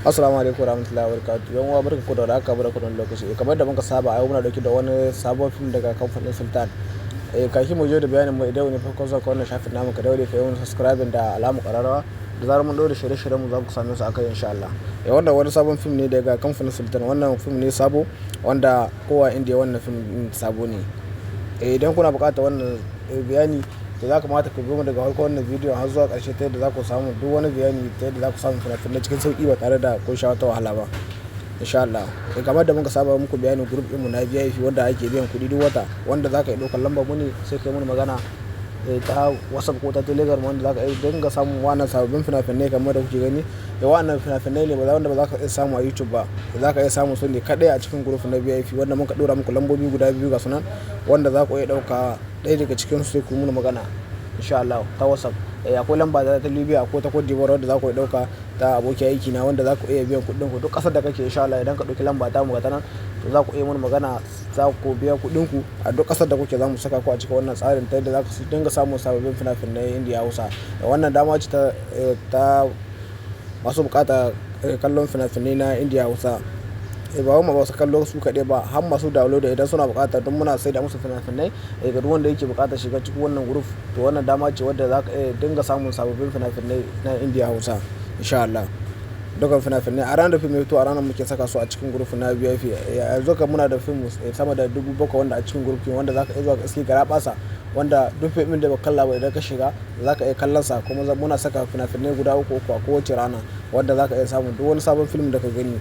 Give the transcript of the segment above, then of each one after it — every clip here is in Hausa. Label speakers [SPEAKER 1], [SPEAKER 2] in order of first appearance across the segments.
[SPEAKER 1] Assalamu alaikum warahmatullahi wabarakatuh. Yan uwa barka ku da haka barka da lokaci. Kamar da muka saba a yau muna dauke da wani sabon film daga kamfanin Sultan. Kafin mu je da bayanin mu idan ne farkon zuwa wannan shafin namu ka daure ka yi wani subscribing da alamu kararrawa da zarar mun daura shirye-shiryen mu za ku same su akai insha Allah. Wanda wani sabon film ne daga kamfanin Sultan. Wannan film ne sabo wanda kowa India wannan film sabo ne. Idan kuna buƙatar wannan bayani to za kamata ku bi mu daga farkon wannan bidiyon har zuwa ƙarshe ta yadda za ku samu duk wani bayani ta yadda za ku samu fina-finai cikin sauƙi ba tare da kun sha wata wahala ba insha Allah. Kamar da muka saba muku bayanin group ɗinmu na VIP wanda ake biyan kuɗi duk wata, wanda za ka yi ɗaukar lambar mu ne sai kai mun magana ta WhatsApp ko ta Telegram wanda za ka yi dinga samun wannan sababbin fina-finai kamar da kuke gani. Wannan fina-finai ne wanda ba za ka iya samu a YouTube ba, za ka iya samu su ne kaɗai a cikin group na VIP wanda muka ɗora muku lambobi guda biyu ga sunan wanda za ku iya ɗauka ɗaya daga cikin su sai ku mun magana insha Allah ta WhatsApp. Akwai lamba ta Libya ko ta Cote d'Ivoire wanda za ku iya ɗauka ta abokin aiki na wanda za ku iya biyan kuɗin ku duk ƙasar da kake insha Allah. Idan ka ɗauki lamba ta mu ga ta nan to za ku iya mun magana, za ku biya kuɗin ku a duk ƙasar da kuke, za mu saka ku a cikin wannan tsarin ta yadda za ku dinga samun sababbin fina-finai Indiya Hausa. Wannan dama ce ta masu buƙata kallon fina-finai na Indiya Hausa. Ba wai masu kallo su kaɗai ba, har masu download idan suna buƙata don muna sai da musu fina-finai ga duk wanda yake buƙatar shiga cikin wannan group. To wannan dama ce wadda za ka iya dinga samun sababbin fina-finai na Indiya Hausa insha Allah. Dukkan fina-finai a ranar fim to a ranar muke saka su a cikin group na VIP. Yanzu kan muna da film sama da 7,000 wanda a cikin group wanda za ka iya zuwa gaske garabasa, wanda duk film da ba kalla ba idan ka shiga za ka iya kallon sa. Kuma muna saka fina-finai guda uku a kowace rana wanda za ka iya samun duk wani sabon film da ka gani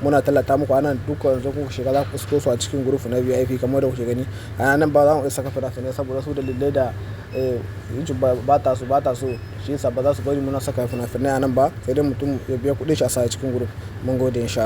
[SPEAKER 1] muna tallata muku anan. Dukkan yanzu kuka shiga za ku isko su a cikin group na VIP kamar da kuke gani. A nan ba za mu iya saka fina-finai saboda su dalilai da YouTube ba ta so, shi yasa ba za su bari muna saka fina-finai a nan ba, sai dai mutum ya biya kuɗin shi a sa cikin group. Mun gode insha Allah.